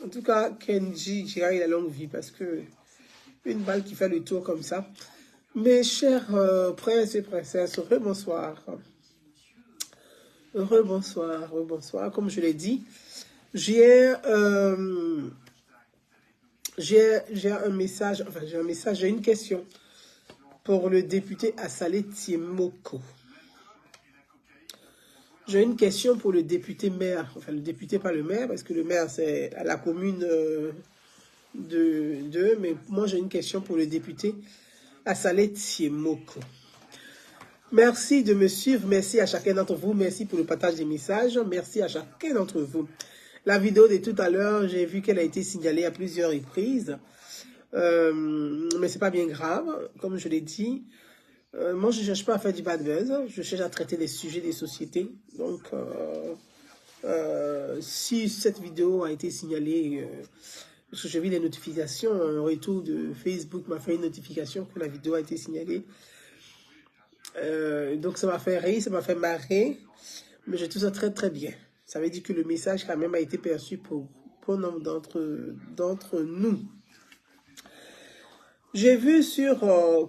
En tout cas, Kenji Jira, il a longue vie parce que une balle qui fait le tour comme ça. Mes chers princes et princesses, rebonsoir. Rebonsoir, rebonsoir. Comme je l'ai dit, j'ai un message, enfin j'ai un message, j'ai une question pour le député Assalé Tiemoko. J'ai une question pour le député maire, enfin le député pas le maire, parce que le maire c'est à la commune mais moi j'ai une question pour le député Assalé Tiemoko. Merci de me suivre, merci à chacun d'entre vous, merci pour le partage des messages, merci à chacun d'entre vous. La vidéo de tout à l'heure, j'ai vu qu'elle a été signalée à plusieurs reprises, mais c'est pas bien grave, comme je l'ai dit. Moi, je ne cherche pas à faire du bad buzz, je cherche à traiter des sujets des sociétés. Donc, si cette vidéo a été signalée, parce que j'ai vu des notifications, un retour de Facebook m'a fait une notification que la vidéo a été signalée. Donc, ça m'a fait rire, ça m'a fait marrer, mais je trouve ça très très bien. Ça veut dire que le message quand même a été perçu pour nombre d'entre nous. J'ai vu sur,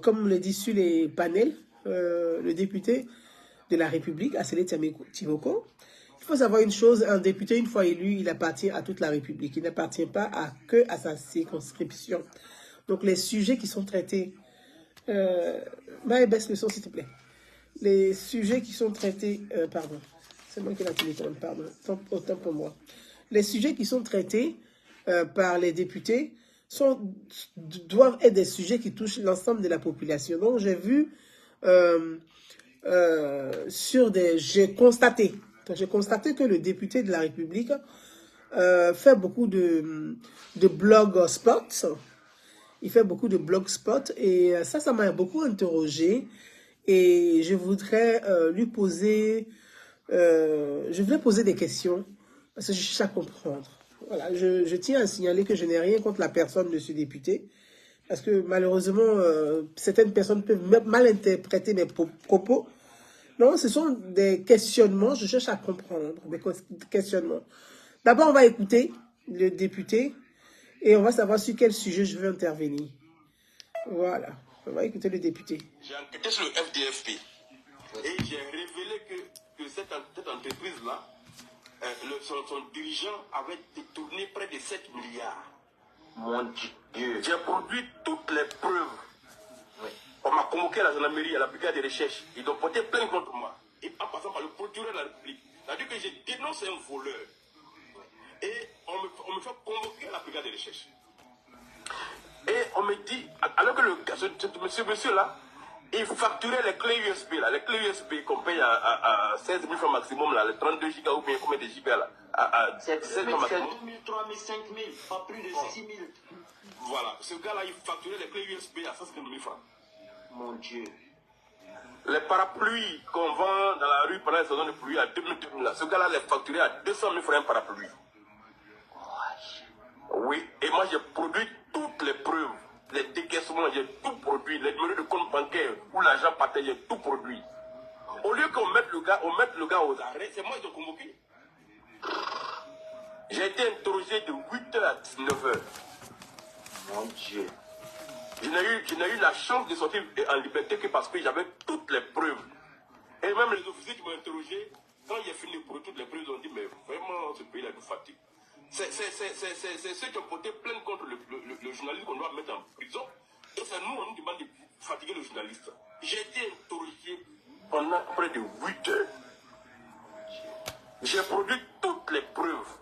comme on l'a dit sur les panels, le député de la République, Assalé Tiemoko. Il faut savoir une chose, un député, une fois élu, il appartient à toute la République. Il n'appartient pas que à sa circonscription. Donc les sujets qui sont traités... baisse le son s'il te plaît. Les sujets qui sont traités... pardon, c'est moi qui l'ai téléphone, pardon, autant pour moi. Les sujets qui sont traités par les députés doivent être des sujets qui touchent l'ensemble de la population. Donc j'ai vu j'ai constaté que le député de la République fait beaucoup de blogspots. Il fait beaucoup de blogspots et ça m'a beaucoup interrogé et je voudrais lui poser je voulais poser des questions parce que je cherche à comprendre. Voilà, je tiens à signaler que je n'ai rien contre la personne de ce député parce que malheureusement certaines personnes peuvent mal interpréter mes propos. Non, ce sont des questionnements, je cherche à comprendre, des questionnements. D'abord, on va écouter le député et on va savoir sur quel sujet je veux intervenir. Voilà, on va écouter le député. J'ai enquêté sur le FDFP et j'ai révélé que cette entreprise-là, son dirigeant avait détourné près de 7 milliards. Mon Dieu. J'ai produit toutes les preuves. Oui. On m'a convoqué à la gendarmerie, à la brigade de recherche. Ils ont porté plainte contre moi. Et en passant par le procureur de la République. C'est-à-dire que j'ai dénoncé un voleur. Et on me fait convoquer à la brigade de recherche. Et on me dit, alors que ce monsieur-là, il facturait les clés USB, là, les clés USB qu'on paye à 16 000 francs maximum, là, les 32 gigas ou bien combien de gigas là, à 16 000 francs maximum. 2 000, 3 000, 5 000, pas plus de 6 000. Voilà, ce gars-là, il facturait les clés USB à 150 000 francs. Mon Dieu. Les parapluies qu'on vend dans la rue pendant les saisons de pluie à 2 000 là, ce gars-là les facturait à 200 000 francs un parapluie. Oui, et moi j'ai produit toutes les preuves, les décaissements, j'ai tout produit, les numéros de compte bancaire où l'argent partait, j'ai tout produit. Au lieu qu'on mette le gars aux arrêts, c'est moi qui l'ai convoqué. J'ai été interrogé de 8h à 19h. Mon Dieu. Je n'ai eu la chance de sortir en liberté que parce que j'avais toutes les preuves. Et même les officiers qui m'ont interrogé, quand j'ai fini pour toutes les preuves, ils ont dit, mais vraiment, ce pays-là nous fatigue. C'est ceux qui ont porté plainte contre le journaliste qu'on doit mettre en prison. Et c'est nous, on nous demande de fatiguer le journaliste. J'ai été interrogé pendant près de 8 heures. J'ai produit toutes les preuves.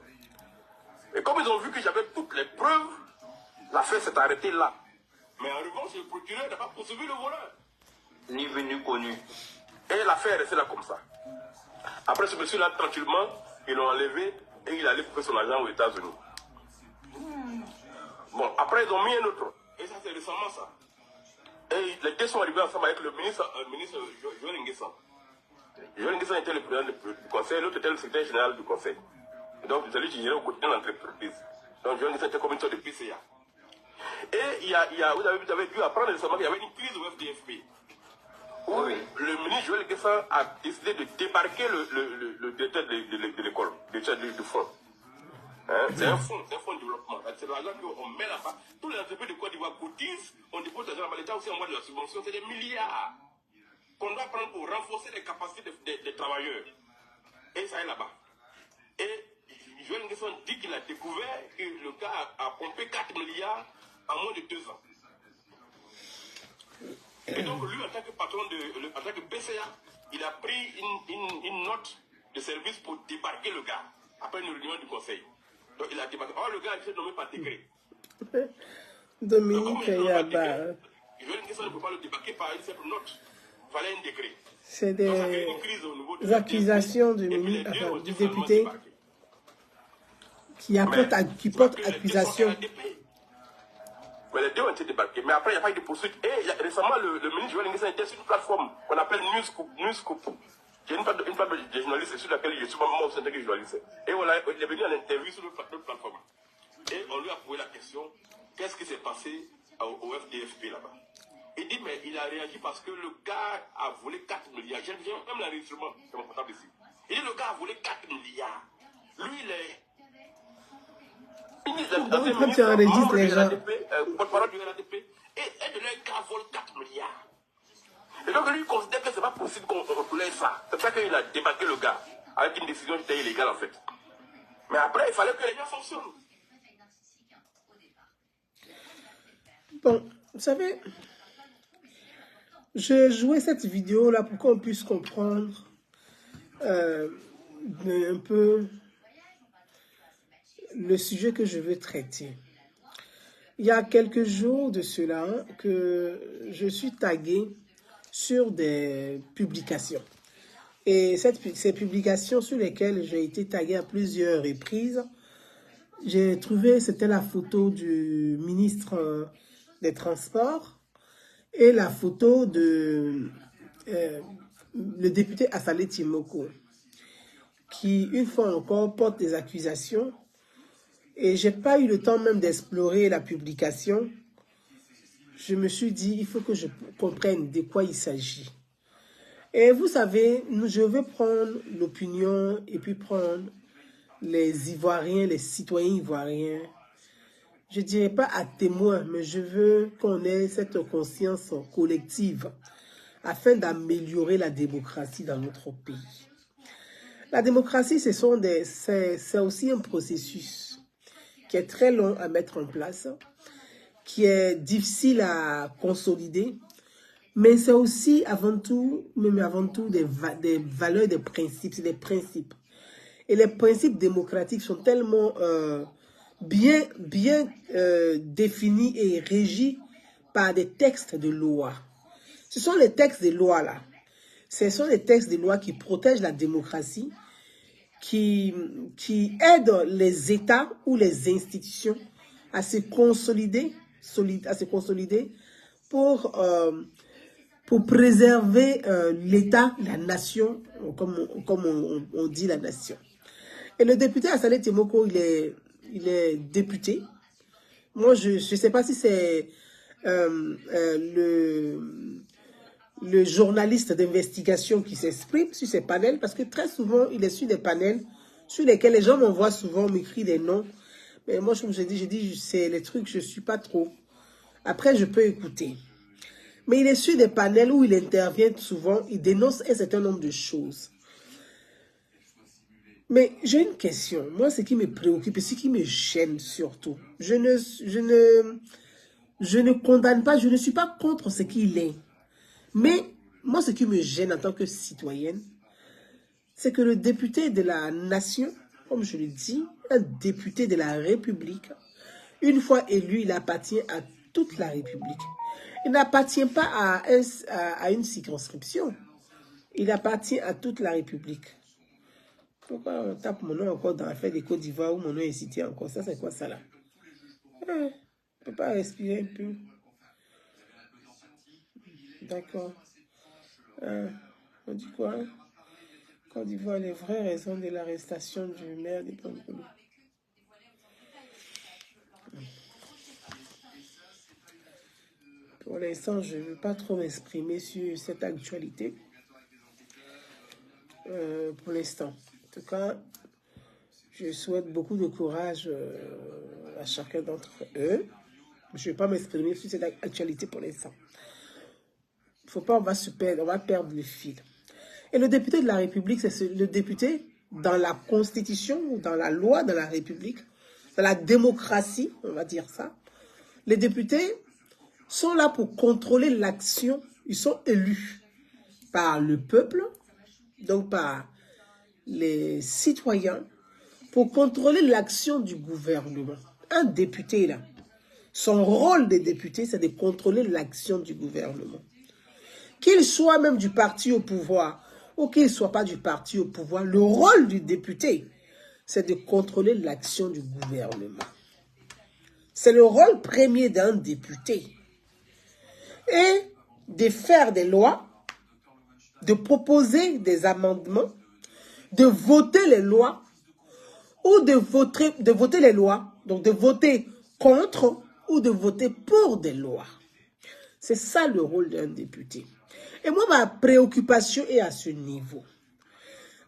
Et comme ils ont vu que j'avais toutes les preuves, l'affaire s'est arrêtée là. Mais en revanche, le procureur n'a pas poursuivi le voleur. Ni venu connu. Et l'affaire est restée là comme ça. Après ce monsieur-là, tranquillement, ils l'ont enlevé et il allait faire son argent aux États-Unis. Bon, après ils ont mis un autre. Et ça, c'est récemment ça. Et les deux sont arrivés ensemble avec le ministre Joël Nguessan. Joël Nguessan était le président du conseil, l'autre était le secrétaire général du conseil. Et donc, c'est lui qui gérait au quotidien l'entreprise. Donc, Joël Nguessan était comme une sorte de PCA. Et vous avez dû apprendre récemment qu'il y avait une crise au FDFP. Où oui. Le ministre Joël Nguessan a décidé de débarquer le directeur de l'école, du fonds. Hein? C'est un fonds de développement. C'est de l'argent qu'on met là-bas. Tous les entreprises de Côte d'Ivoire cotisent, on dépose l'argent là-bas. L'État aussi envoie de la subvention. C'est des milliards qu'on doit prendre pour renforcer les capacités des travailleurs. Et ça est là-bas. Et Joël Nguesson dit qu'il a découvert que le gars a pompé 4 milliards en moins de 2 ans. Et donc lui, en tant que patron en tant que PCA, il a pris une note de service pour débarquer le gars après une réunion du conseil. Donc il a débarqué. Or le gars il s'est nommé par décret. Dominique Yaba. Joël Nguesson ne peut pas le débarquer par une simple note. Il fallait un décret. C'est des accusations du député qui porte accusation. Mais les deux ont été débarqués. Mais après, il n'y a pas eu de poursuite. Et récemment, le ministre Joël Nguesson était sur une plateforme qu'on appelle Newscoop. J'ai une plateforme de journalistes sur laquelle je suis moi aussi en tant que journaliste. Et voilà, il est venu en interview sur notre plateforme. Et on lui a posé la question, qu'est-ce qui s'est passé au FDFP là-bas? Il dit, mais il a réagi parce que le gars a volé 4 milliards. J'ai même l'enregistrement, c'est mon portable ici. Il dit, le gars a volé 4 milliards. Lui, il est... Quand tu enregistres les gens. Porte-parole du RADP, et de leur gars vole 4 milliards. Et donc lui, il considère que c'est pas possible qu'on reconnaisse ça. C'est pour ça qu'il a débarqué le gars, avec une décision qui était illégale en fait. Mais après, il fallait que les gens fonctionnent. Bon, vous savez, je jouais cette vidéo là pour qu'on puisse comprendre un peu le sujet que je veux traiter. Il y a quelques jours de cela que je suis tagué sur des publications. Et ces publications sur lesquelles j'ai été tagué à plusieurs reprises, j'ai trouvé, c'était la photo du ministre des Transports et la photo de le député Assalé Timoko, qui, une fois encore, porte des accusations. Et je n'ai pas eu le temps même d'explorer la publication. Je me suis dit, il faut que je comprenne de quoi il s'agit. Et vous savez, je vais prendre l'opinion et puis prendre les Ivoiriens, les citoyens ivoiriens. Je ne dirais pas à témoin, mais je veux qu'on ait cette conscience collective afin d'améliorer la démocratie dans notre pays. La démocratie, c'est aussi un processus qui est très long à mettre en place, qui est difficile à consolider, mais c'est aussi avant tout des valeurs, des principes, c'est des principes. Et les principes démocratiques sont tellement bien définis et régis par des textes de loi. Ce sont les textes de loi là. Ce sont les textes de loi qui protègent la démocratie, qui aident les États ou les institutions à se consolider, pour préserver l'État, la nation, comme on dit la nation. Et le député Assalé Timoko, il est député. Moi, je ne sais pas si c'est le journaliste d'investigation qui s'exprime sur ces panels, parce que très souvent, il est sur des panels sur lesquels les gens m'envoient souvent, m'écrivent des noms. Mais moi, comme je dis, c'est les trucs, je ne suis pas trop. Après, je peux écouter. Mais il est sur des panels où il intervient souvent, il dénonce un certain nombre de choses. Mais j'ai une question. Moi, ce qui me préoccupe et ce qui me gêne surtout, je ne condamne pas, je ne suis pas contre ce qu'il est. Mais moi, ce qui me gêne en tant que citoyenne, c'est que le député de la nation, comme je le dis, un député de la République, une fois élu, il appartient à toute la République. Il n'appartient pas à une circonscription. Il appartient à toute la République. Pourquoi on tape mon nom encore dans l'affaire des Côte d'Ivoire où mon nom est cité encore? Ça, c'est quoi ça là? Je ne peux pas respirer un peu. D'accord. On dit quoi? Côte d'Ivoire, les vraies raisons de l'arrestation du maire de Pampelou. Pour l'instant, je ne veux pas trop m'exprimer sur cette actualité. Pour l'instant. En tout cas, Je souhaite beaucoup de courage à chacun d'entre eux. Je ne vais pas m'exprimer sur cette actualité pour l'instant. Il ne faut pas, on va se perdre, on va perdre le fil. Et le député de la République, c'est le député dans la Constitution, dans la loi de la République, dans la démocratie, on va dire ça. Les députés sont là pour contrôler l'action. Ils sont élus par le peuple, donc par les citoyens, pour contrôler l'action du gouvernement. Un député, là, son rôle de député, c'est de contrôler l'action du gouvernement. Qu'il soit même du parti au pouvoir, ou qu'il ne soit pas du parti au pouvoir, le rôle du député, c'est de contrôler l'action du gouvernement. C'est le rôle premier d'un député. Et de faire des lois, de proposer des amendements, de voter les lois, ou de voter les lois, donc de voter contre ou de voter pour des lois. C'est ça le rôle d'un député. Et moi, ma préoccupation est à ce niveau.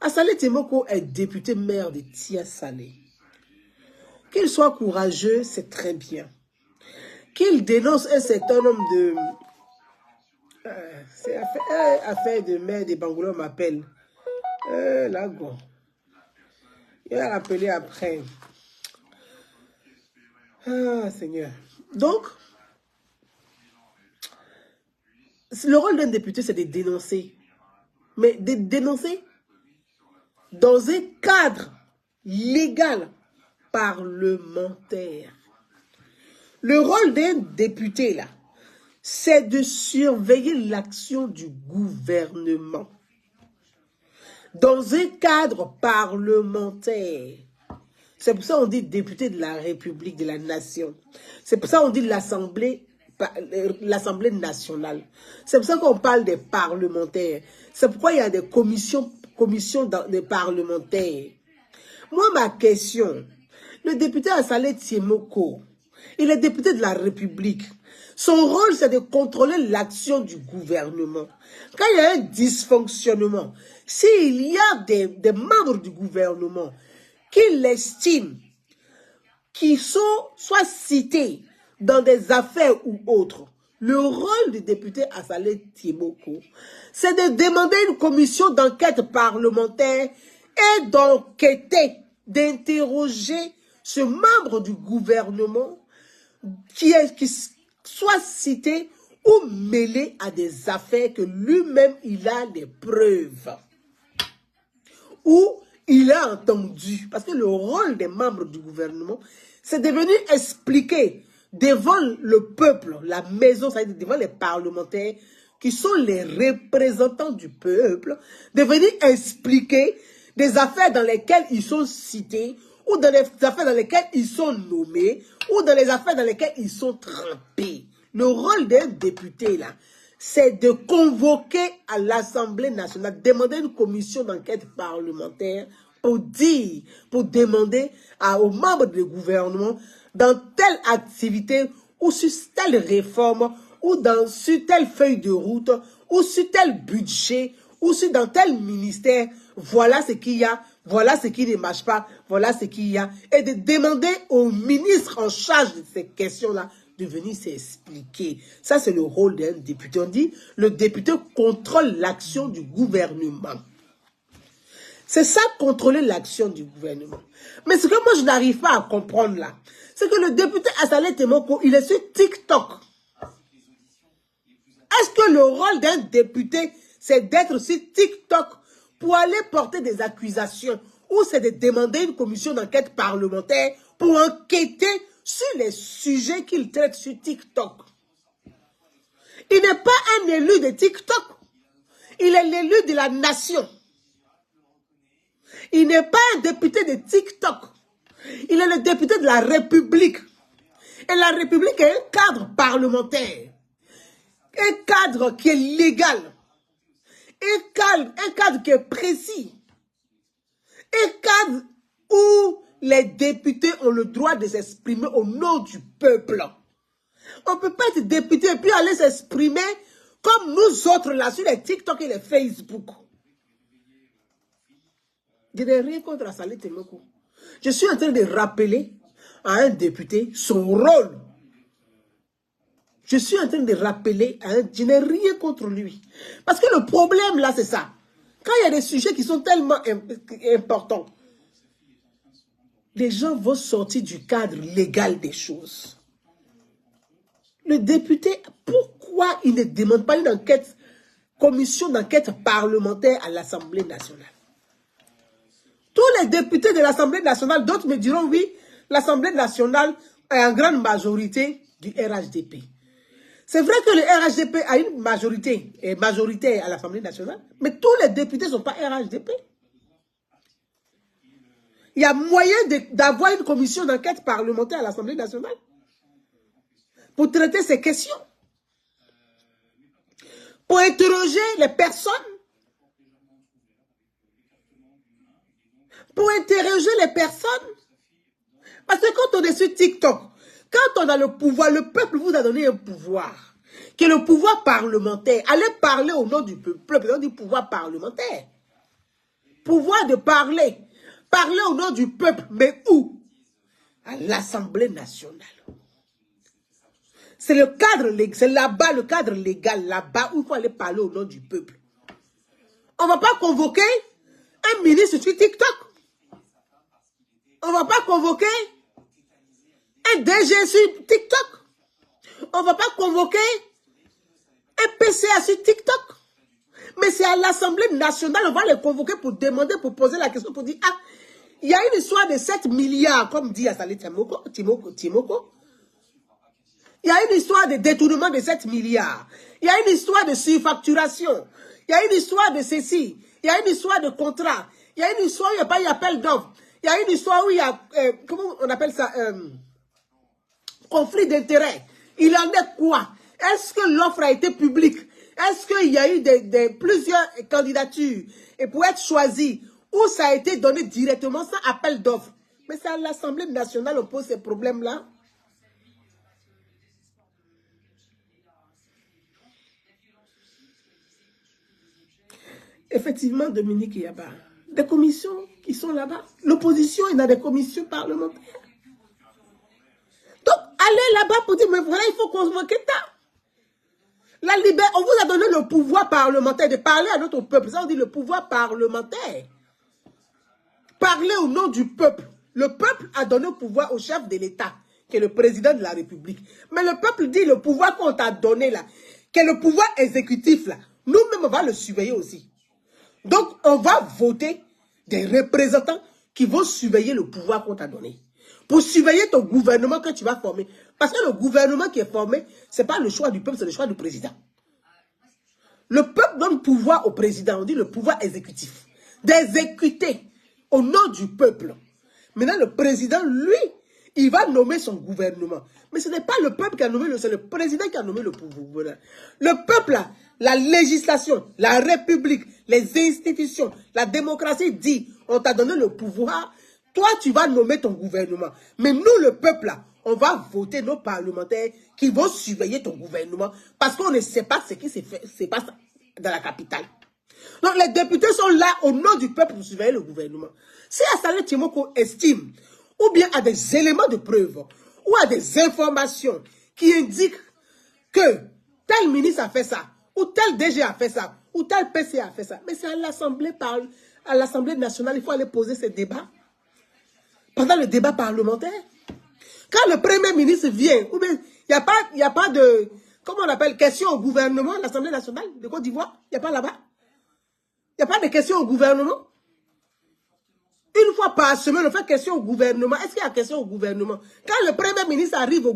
Assalé Temoko est député maire de Tia-Salé. Qu'il soit courageux, c'est très bien. Qu'il dénonce un certain nombre de... c'est affaire de maire de Bangoulou m'appelle. Là, go. Il va rappeler après. Ah, Seigneur. Donc, le rôle d'un député, c'est de dénoncer. Mais de dénoncer dans un cadre légal parlementaire. Le rôle d'un député, là, c'est de surveiller l'action du gouvernement dans un cadre parlementaire. C'est pour ça qu'on dit député de la République, de la nation. C'est pour ça qu'on dit l'Assemblée nationale. C'est pour ça qu'on parle des parlementaires. C'est pourquoi il y a des commissions des parlementaires. Moi, ma question, le député Assalé Temoko, il est député de la République. Son rôle, c'est de contrôler l'action du gouvernement. Quand il y a un dysfonctionnement, s'il y a des membres du gouvernement qu'il estime, qui soient cités dans des affaires ou autres, le rôle du député Assalé Temoko, c'est de demander une commission d'enquête parlementaire et d'enquêter, d'interroger ce membre du gouvernement qui soit cité ou mêlé à des affaires que lui-même il a des preuves. Ou il a entendu. Parce que le rôle des membres du gouvernement, c'est de venir expliquer devant le peuple, la maison, c'est-à-dire devant les parlementaires, qui sont les représentants du peuple, de venir expliquer des affaires dans lesquelles ils sont cités, ou dans les affaires dans lesquelles ils sont nommés, ou dans les affaires dans lesquelles ils sont trempés. Le rôle d'un député, là, c'est de convoquer à l'Assemblée nationale, demander une commission d'enquête parlementaire pour dire, pour demander aux membres du gouvernement, dans telle activité, ou sur telle réforme, ou sur telle feuille de route, ou sur tel budget, ou sur dans tel ministère, voilà ce qu'il y a, voilà ce qui ne marche pas, voilà ce qu'il y a, et de demander au ministre en charge de ces questions-là de venir s'expliquer. Ça, c'est le rôle d'un député. On dit, le député contrôle l'action du gouvernement. C'est ça, contrôler l'action du gouvernement. Mais ce que moi, je n'arrive pas à comprendre là, c'est que le député Assalé Temoko, il est sur TikTok. Est-ce que le rôle d'un député, c'est d'être sur TikTok pour aller porter des accusations, ou c'est de demander une commission d'enquête parlementaire pour enquêter sur les sujets qu'il traite sur TikTok? Il n'est pas un élu de TikTok. Il est l'élu de la nation. Il n'est pas un député de TikTok. Il est le député de la République. Et la République est un cadre parlementaire. Un cadre qui est légal. Un cadre qui est précis. Un cadre où les députés ont le droit de s'exprimer au nom du peuple. On ne peut pas être député et puis aller s'exprimer comme nous autres là sur les TikTok et les Facebook. Je n'ai rien contre Assalé Temoko. Je suis en train de rappeler à un député son rôle. Je suis en train de rappeler à un... Je n'ai rien contre lui. Parce que le problème là, c'est ça. Quand il y a des sujets qui sont tellement importants, les gens vont sortir du cadre légal des choses. Le député, pourquoi il ne demande pas une enquête, commission d'enquête parlementaire à l'Assemblée nationale? Tous les députés de l'Assemblée nationale, d'autres me diront oui, l'Assemblée nationale est en grande majorité du RHDP. C'est vrai que le RHDP a une majorité, est majoritaire à l'Assemblée nationale, mais tous les députés ne sont pas RHDP. Il y a moyen d'avoir une commission d'enquête parlementaire à l'Assemblée nationale pour traiter ces questions, pour interroger les personnes, Parce que quand on est sur TikTok, quand on a le pouvoir, le peuple vous a donné un pouvoir, qui est le pouvoir parlementaire. Allez parler au nom du peuple, au nom du pouvoir parlementaire. Pouvoir de parler. Parler au nom du peuple, mais où? À l'Assemblée nationale. C'est le cadre légal, c'est là-bas le cadre légal, là-bas où il faut aller parler au nom du peuple. On ne va pas convoquer un ministre sur TikTok. On ne va pas convoquer un DG sur TikTok. On ne va pas convoquer un PCA sur TikTok. Mais c'est à l'Assemblée nationale, on va les convoquer pour demander, pour poser la question, pour dire, ah, il y a une histoire de 7 milliards, comme dit Assalé Timoko. Il y a une histoire de détournement de 7 milliards. Il y a une histoire de surfacturation. Il y a une histoire de ceci. Il y a une histoire de contrat. Il y a une histoire où il n'y a pas d'appel d'offres. Il y a une histoire où il y a, comment on appelle ça, conflit d'intérêts. Il en est quoi? Est-ce que l'offre a été publique? Est-ce qu'il y a eu plusieurs candidatures et pour être choisi, ou ça a été donné directement sans appel d'offres? Mais c'est à l'Assemblée nationale qu'on pose ces problèmes-là. Effectivement, Dominique Yaba, des commissions qui sont là-bas. L'opposition, il y a des commissions parlementaires. Donc, allez là-bas pour dire, mais voilà, il faut convoquer ça. La liberté, on vous a donné le pouvoir parlementaire de parler à notre peuple. Ça, on dit le pouvoir parlementaire. Parler au nom du peuple. Le peuple a donné le pouvoir au chef de l'État, qui est le président de la République. Mais le peuple dit le pouvoir qu'on t'a donné là, qui est le pouvoir exécutif là, nous-mêmes, on va le surveiller aussi. Donc, on va voter des représentants qui vont surveiller le pouvoir qu'on t'a donné. Pour surveiller ton gouvernement que tu vas former. Parce que le gouvernement qui est formé, ce n'est pas le choix du peuple, c'est le choix du président. Le peuple donne pouvoir au président, on dit le pouvoir exécutif, d'exécuter au nom du peuple. Maintenant, le président, lui, il va nommer son gouvernement. Mais ce n'est pas le peuple qui a nommé, c'est le président qui a nommé le pouvoir. Le peuple, la législation, la république, les institutions, la démocratie dit, on t'a donné le pouvoir, toi tu vas nommer ton gouvernement. Mais nous, le peuple, là, on va voter nos parlementaires qui vont surveiller ton gouvernement parce qu'on ne sait pas ce qui se passe dans la capitale. Donc les députés sont là au nom du peuple pour surveiller le gouvernement. Si Assalé Timoko estime ou bien a des éléments de preuve ou a des informations qui indiquent que tel ministre a fait ça, ou tel DG a fait ça, ou tel PC a fait ça, mais c'est à l'Assemblée nationale, il faut aller poser ces débats. Pendant le débat parlementaire, quand le Premier ministre vient, ou bien il n'y a pas de, comment on appelle, question au gouvernement, l'Assemblée nationale de Côte d'Ivoire, il n'y a pas là-bas. Il n'y a pas de question au gouvernement. Une fois par semaine, on fait question au gouvernement. Est-ce qu'il y a question au gouvernement? Quand le Premier ministre arrive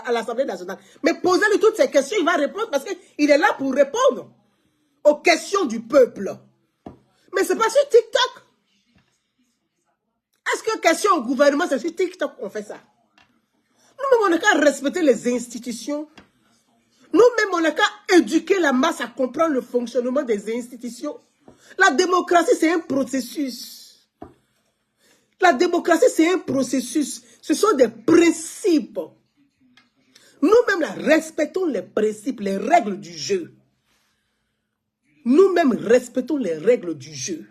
à l'Assemblée nationale, mais posez-lui toutes ces questions, il va répondre parce qu'il est là pour répondre aux questions du peuple. Mais ce n'est pas sur TikTok. Est-ce que question au gouvernement, c'est sur TikTok qu'on fait ça? Nous-mêmes, on n'a qu'à respecter les institutions. Nous-mêmes, on n'a qu'à éduquer la masse à comprendre le fonctionnement des institutions. La démocratie, c'est un processus. La démocratie, c'est un processus. Ce sont des principes. Nous-mêmes, là, respectons les principes, les règles du jeu. Nous-mêmes, respectons les règles du jeu.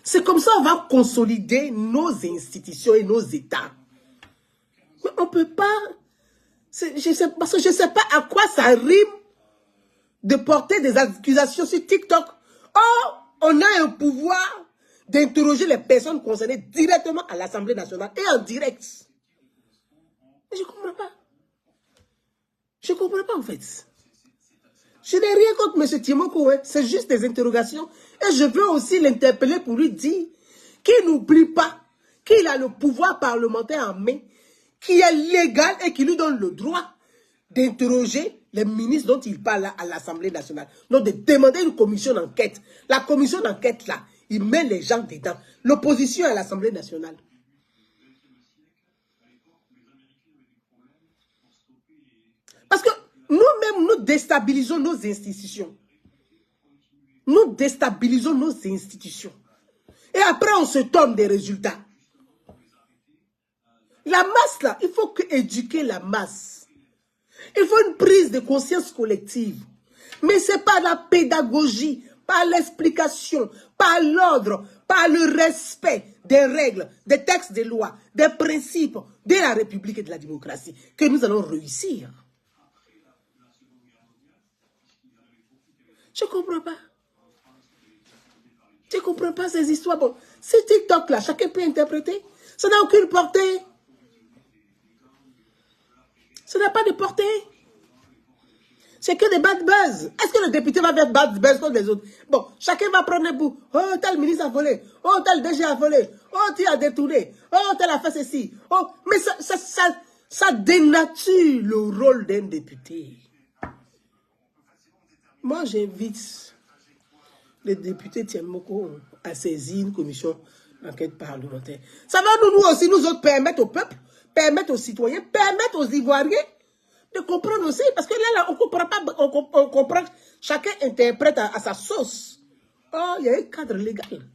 C'est comme ça qu'on va consolider nos institutions et nos États. Mais on ne peut pas... parce que je ne sais pas à quoi ça rime de porter des accusations sur TikTok. Oh, on a un pouvoir d'interroger les personnes concernées directement à l'Assemblée nationale et en direct. Mais je ne comprends pas. Je ne comprends pas en fait. Je n'ai rien contre M. Timoko, hein. C'est juste des interrogations. Et je veux aussi l'interpeller pour lui dire qu'il n'oublie pas qu'il a le pouvoir parlementaire en main, qui est légal et qui lui donne le droit d'interroger les ministres dont il parle à l'Assemblée nationale. Donc de demander une commission d'enquête. La commission d'enquête là, il met les gens dedans. L'opposition à l'Assemblée nationale. Parce que nous-mêmes, nous déstabilisons nos institutions. Nous déstabilisons nos institutions. Et après, on se tombe des résultats. La masse, là, il faut éduquer la masse. Il faut une prise de conscience collective. Mais ce n'est pas la pédagogie, pas l'explication, pas l'ordre, pas le respect des règles, des textes de loi, des principes de la République et de la démocratie que nous allons réussir. Je ne comprends pas. Je ne comprends pas ces histoires. Bon, ces TikTok-là, chacun peut interpréter. Ça n'a aucune portée. Ça n'a pas de portée. C'est que des bad buzz. Est-ce que le député va faire bad buzz comme les autres? Bon, chacun va prendre un bout. Oh, tel ministre a volé. Oh, tel DG a volé. Oh, tu as détourné. Oh, tel a fait ceci. Oh, mais ça dénature le rôle d'un député. Moi, j'invite le député Timoko à saisir une commission d'enquête parlementaire. Ça va nous aussi, nous autres, permettre au peuple, permettre aux citoyens, permettre aux Ivoiriens de comprendre aussi. Parce que là on comprend pas, on comprend, chacun interprète à sa sauce. Oh, il y a un cadre légal.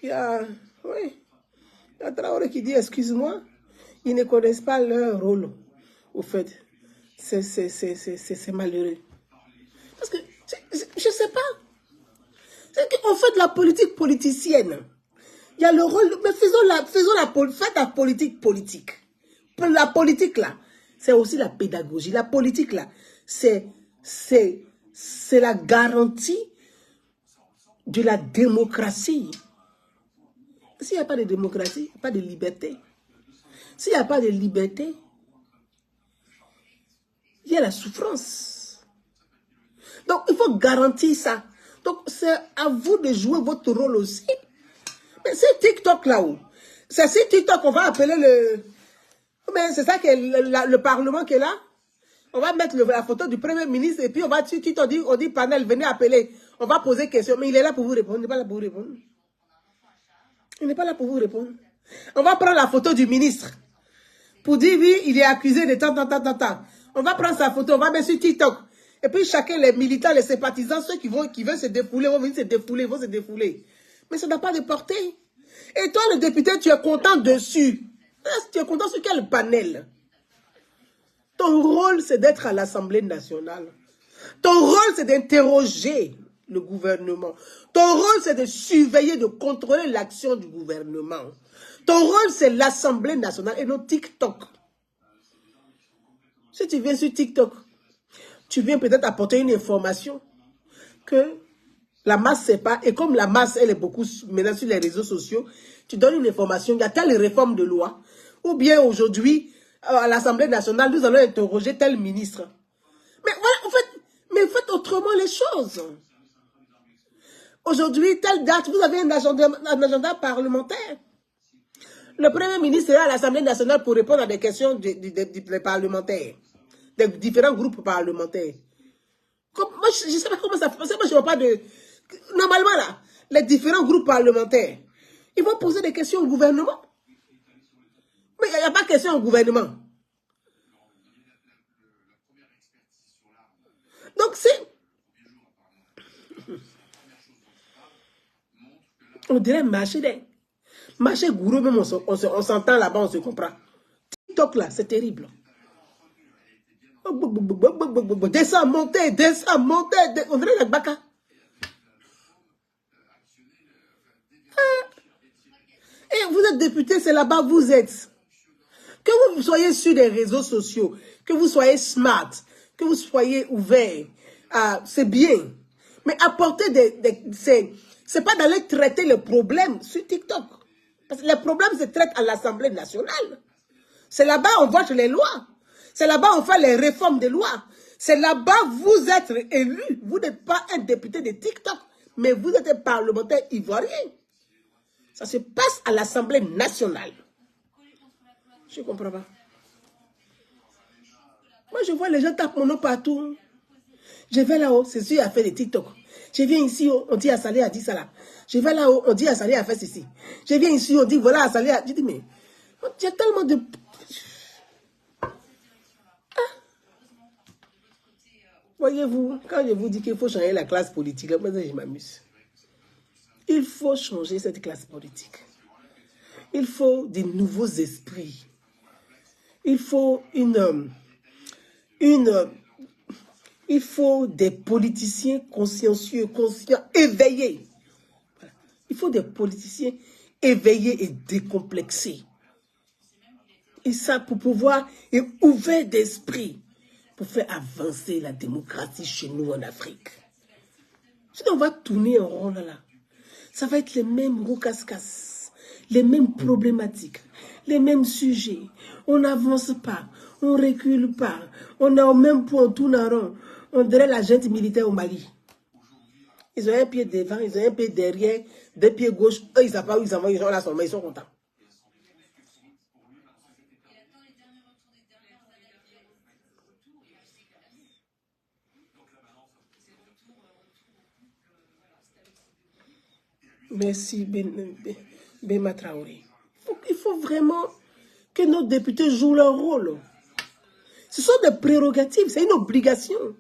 Il y a, oui, il y a Traoré qui dit, excuse-moi, ils ne connaissent pas leur rôle, au fait. C'est malheureux. Parce que, je ne sais pas. C'est qu'on fait de la politique politicienne. Il y a le rôle, mais faites la politique politique. La politique là, c'est aussi la pédagogie. La politique là, c'est la garantie de la démocratie. S'il n'y a pas de démocratie, il n'y a pas de liberté. S'il n'y a pas de liberté, il y a la souffrance. Donc, il faut garantir ça. Donc, c'est à vous de jouer votre rôle aussi. Mais c'est TikTok là-haut. C'est sur TikTok qu'on va appeler le... Mais c'est ça que le Parlement qui est là. On va mettre la photo du Premier ministre et puis on va sur TikTok, on dit panel, venez appeler. On va poser question, mais il est là pour vous répondre. Il n'est pas là pour vous répondre. Il n'est pas là pour vous répondre. On va prendre la photo du ministre. Pour dire, oui, il est accusé de tant. On va prendre sa photo, on va mettre sur TikTok. Et puis chacun, les militants, les sympathisants, ceux qui veulent se défouler, vont venir se défouler, Mais ça n'a pas de portée. Et toi, le député, tu es content dessus. Tu es content sur quel panel? Ton rôle, c'est d'être à l'Assemblée nationale. Ton rôle, c'est d'interroger le gouvernement. Ton rôle, c'est de surveiller, de contrôler l'action du gouvernement. Ton rôle, c'est l'Assemblée nationale et non TikTok. Si tu viens sur TikTok, tu viens peut-être apporter une information que la masse ne sait pas. Et comme la masse, elle est beaucoup maintenant sur les réseaux sociaux, tu donnes une information, il y a telle réforme de loi. Ou bien aujourd'hui, à l'Assemblée nationale, nous allons interroger tel ministre. Mais voilà, faites autrement les choses. Aujourd'hui, telle date, vous avez un agenda parlementaire. Le Premier ministre est à l'Assemblée nationale pour répondre à des questions des parlementaires, des différents groupes parlementaires. Moi, je ne sais pas comment ça fait. Moi, je ne vois pas de... Normalement, là, les différents groupes parlementaires, ils vont poser des questions au gouvernement. Mais il n'y a pas de question au gouvernement. Donc, c'est... On dirait marché gourou, même on s'entend là-bas, on se comprend. TikTok là, c'est terrible. Descends, montez, on dirait la baka. Et vous êtes député, c'est là-bas vous êtes. Que vous soyez sur les réseaux sociaux, que vous soyez smart, que vous soyez ouvert, c'est bien. Mais apporter c'est pas d'aller traiter les problèmes sur TikTok. Parce que les problèmes se traitent à l'Assemblée nationale. C'est là-bas on vote les lois. C'est là-bas on fait les réformes des lois. C'est là-bas vous êtes élu. Vous n'êtes pas un député de TikTok, mais vous êtes un parlementaire ivoirien. Ça se passe à l'Assemblée nationale. Je ne comprends pas. Moi, je vois les gens tapent mon nom partout. Je vais là-haut, c'est sûr, à faire des TikTok. Je viens ici, on dit Assalé a dit ça là. Je vais là-haut, on dit Assalé a fait ceci. Je viens ici, on dit voilà, Assalé a... Je dis, mais il y a tellement de... Voyez-vous, quand je vous dis qu'il faut changer la classe politique, là, je m'amuse. Il faut changer cette classe politique. Il faut des nouveaux esprits. Il faut il faut des politiciens consciencieux, conscients, éveillés. Il faut des politiciens éveillés et décomplexés. Et ça pour pouvoir et ouvert d'esprit pour faire avancer la démocratie chez nous en Afrique. Sinon, on va tourner en rond là. Ça va être les mêmes roucascas, les mêmes problématiques, les mêmes sujets. On n'avance pas, on ne recule pas. On est au même point, on tourne en rond. On dirait la junte militaire au Mali. Ils ont un pied devant, ils ont un pied derrière, deux pieds gauche. Eux, ils ne savent pas où ils en vont, ils sont là, ils sont contents. Merci, Bema Traoré. Il faut vraiment que nos députés jouent leur rôle. Ce sont des prérogatives, c'est une obligation.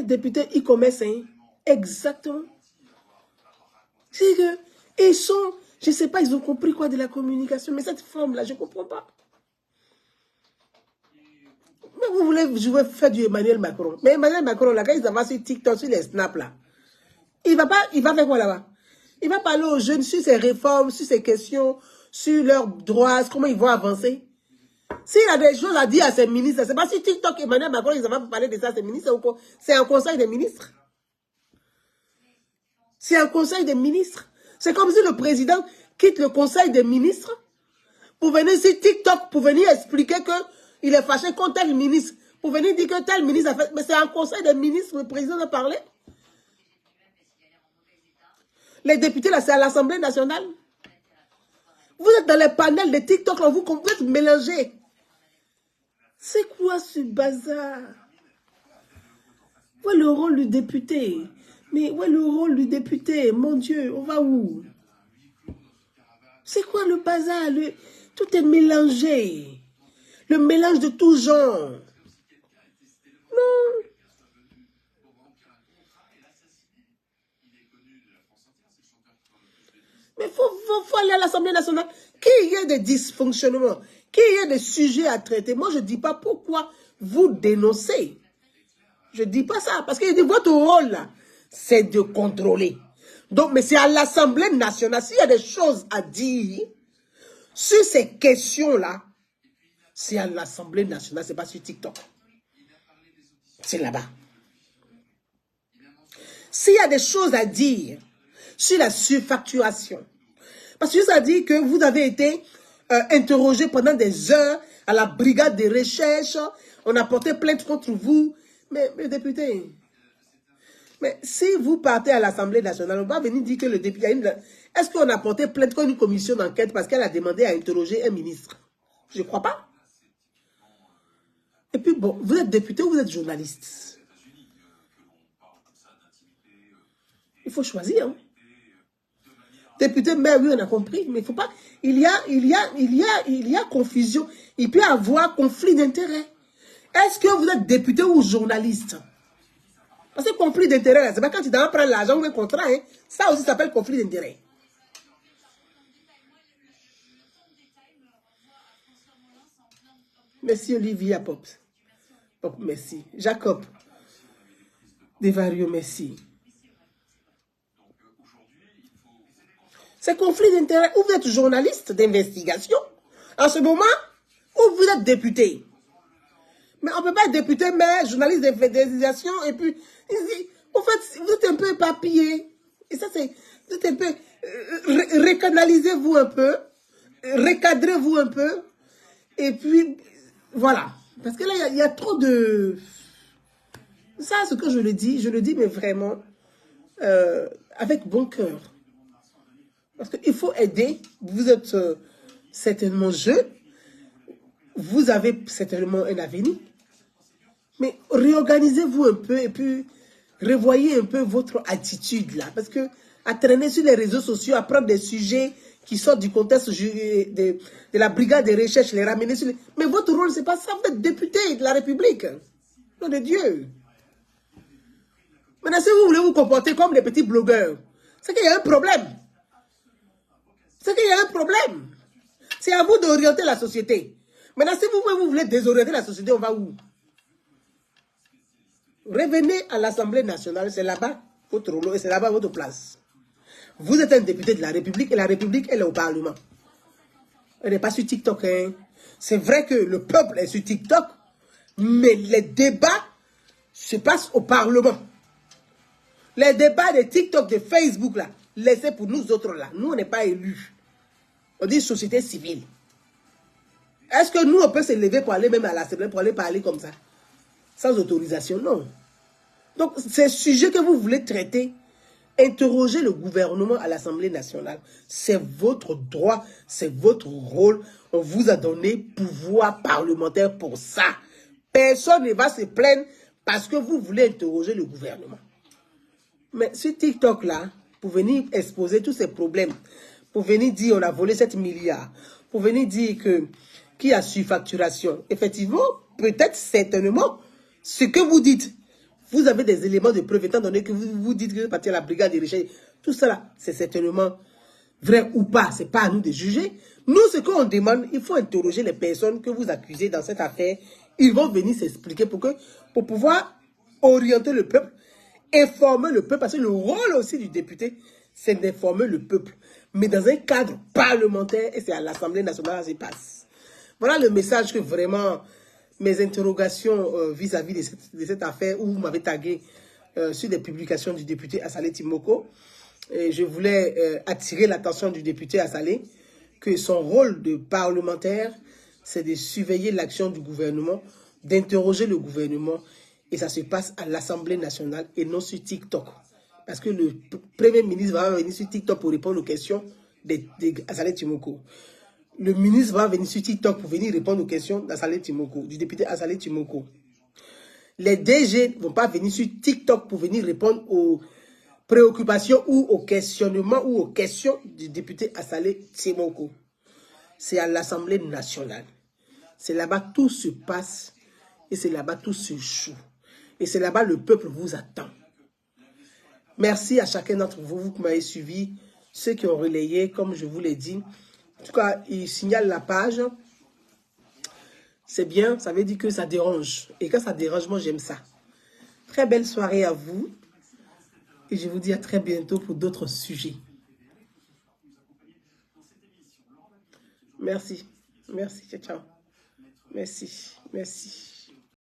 Député e-commerce, hein? Exactement. C'est que, ils sont, je ne sais pas, ils ont compris quoi de la communication, mais cette forme-là, je ne comprends pas. Mais vous voulez jouer, faire du Emmanuel Macron. Mais Emmanuel Macron, là, quand ils avancent sur TikTok, sur les snaps, là, il va faire quoi là-bas? Il va parler aux jeunes sur ses réformes, sur ses questions, sur leurs droits, comment ils vont avancer. S'il a des choses à dire à ses ministres, c'est pas sur TikTok, Emmanuel Macron, ils vont parler de ça à ses ministres, c'est un conseil des ministres. C'est un conseil des ministres. C'est comme si le président quitte le conseil des ministres pour venir sur TikTok, pour venir expliquer qu'il est fâché contre tel ministre, pour venir dire que tel ministre a fait... Mais c'est un conseil des ministres, le président a parlé. Les députés, là, c'est à l'Assemblée nationale. Vous êtes dans les panels de TikTok, là, vous êtes mélangés. C'est quoi ce bazar? Où est le rôle du député? Mais où est le rôle du député? Mon Dieu, on va où? C'est quoi le bazar? Tout est mélangé. Le mélange de tout genre. Non. Mais il faut aller à l'Assemblée nationale. Qu'il y ait des dysfonctionnements, qu'il y ait des sujets à traiter. Moi, je ne dis pas pourquoi vous dénoncez. Je ne dis pas ça. Parce que votre rôle, là, c'est de contrôler. Donc, mais c'est à l'Assemblée nationale. S'il y a des choses à dire sur ces questions-là, c'est à l'Assemblée nationale, ce n'est pas sur TikTok. C'est là-bas. S'il y a des choses à dire sur la surfacturation, parce que ça dit que vous avez été interrogé pendant des heures à la brigade de recherche, on a porté plainte contre vous, mais député, mais si vous partez à l'Assemblée nationale, on va venir dire que le député... Est-ce qu'on a porté plainte contre une commission d'enquête parce qu'elle a demandé à interroger un ministre? Je ne crois pas. Et puis bon, vous êtes député ou vous êtes journaliste? Il faut choisir. Hein? Député, mais oui, on a compris, mais il ne faut pas... Il y a confusion. Il peut y avoir conflit d'intérêts. Est-ce que vous êtes député ou journaliste? Parce que conflit d'intérêt, c'est pas quand tu dois prendre l'argent ou un contrat, hein, ça aussi s'appelle conflit d'intérêt. Merci Olivia Pop. Pop, merci. Jacob. Devario, merci. C'est conflit d'intérêt. Ou vous êtes journaliste d'investigation en ce moment, ou vous êtes député. Mais on ne peut pas être député, mais journaliste d'investigation, et puis, en fait, vous êtes un peu éparpillé. Et ça, c'est, vous êtes un peu, recanalisez-vous un peu, recadrez-vous un peu, et puis, voilà. Parce que là, il y a trop de... Ça, ce que je le dis, mais vraiment, avec bon cœur. Parce qu'il faut aider. Vous êtes certainement jeune. Vous avez certainement un avenir. Mais réorganisez-vous un peu et puis revoyez un peu votre attitude là. Parce que à traîner sur les réseaux sociaux, à prendre des sujets qui sortent du contexte de la brigade de recherche, les ramener sur les... Mais votre rôle, c'est pas ça. Vous êtes député de la République. Nom de Dieu. Maintenant, si vous voulez vous comporter comme les petits blogueurs, c'est qu'il y a un problème. C'est qu'il y a un problème. C'est à vous d'orienter la société. Maintenant, si vous voulez désorienter la société, on va où? Revenez à l'Assemblée nationale, c'est là-bas votre rôle et c'est là-bas votre place. Vous êtes un député de la République et la République, elle est au Parlement. Elle n'est pas sur TikTok. Hein. C'est vrai que le peuple est sur TikTok, mais les débats se passent au Parlement. Les débats de TikTok, de Facebook, là, laissez pour nous autres là. Nous, on n'est pas élus. On dit société civile. Est-ce que nous, on peut se lever pour aller même à l'Assemblée, pour aller parler comme ça? Sans autorisation, non. Donc, ces sujets que vous voulez traiter, interrogez le gouvernement à l'Assemblée nationale. C'est votre droit, c'est votre rôle. On vous a donné pouvoir parlementaire pour ça. Personne ne va se plaindre parce que vous voulez interroger le gouvernement. Mais sur TikTok, là, pour venir exposer tous ces problèmes, pour venir dire on a volé 7 milliards, pour venir dire que qu'il y a surfacturation, effectivement, peut-être certainement, ce que vous dites, vous avez des éléments de preuve, étant donné que vous dites que vous partez à la brigade de recherche, tout ça, c'est certainement vrai ou pas, c'est pas à nous de juger. Nous, ce qu'on demande, il faut interroger les personnes que vous accusez dans cette affaire. Ils vont venir s'expliquer pour pouvoir orienter le peuple, informer le peuple, parce que le rôle aussi du député, c'est d'informer le peuple. Mais dans un cadre parlementaire, et c'est à l'Assemblée nationale que ça se passe. Voilà le message que vraiment, mes interrogations vis-à-vis de cette affaire où vous m'avez tagué sur des publications du député Assalé Timoko. Et je voulais attirer l'attention du député Assalé que son rôle de parlementaire, c'est de surveiller l'action du gouvernement, d'interroger le gouvernement. Et ça se passe à l'Assemblée nationale et non sur TikTok. Parce que le Premier ministre va venir sur TikTok pour répondre aux questions d'Assalé Timoko. Le ministre va venir sur TikTok pour venir répondre aux questions d'Assalé Timoko, du député Assalé Timoko. Les DG ne vont pas venir sur TikTok pour venir répondre aux préoccupations ou aux questionnements ou aux questions du député Assalé Timoko. C'est à l'Assemblée nationale. C'est là-bas tout se passe et c'est là-bas tout se joue. Et c'est là-bas le peuple vous attend. Merci à chacun d'entre vous qui m'avez suivi, ceux qui ont relayé, comme je vous l'ai dit. En tout cas, il signale la page. C'est bien, ça veut dire que ça dérange. Et quand ça dérange, moi j'aime ça. Très belle soirée à vous. Et je vous dis à très bientôt pour d'autres sujets. Merci. Merci, ciao, ciao. Merci, merci.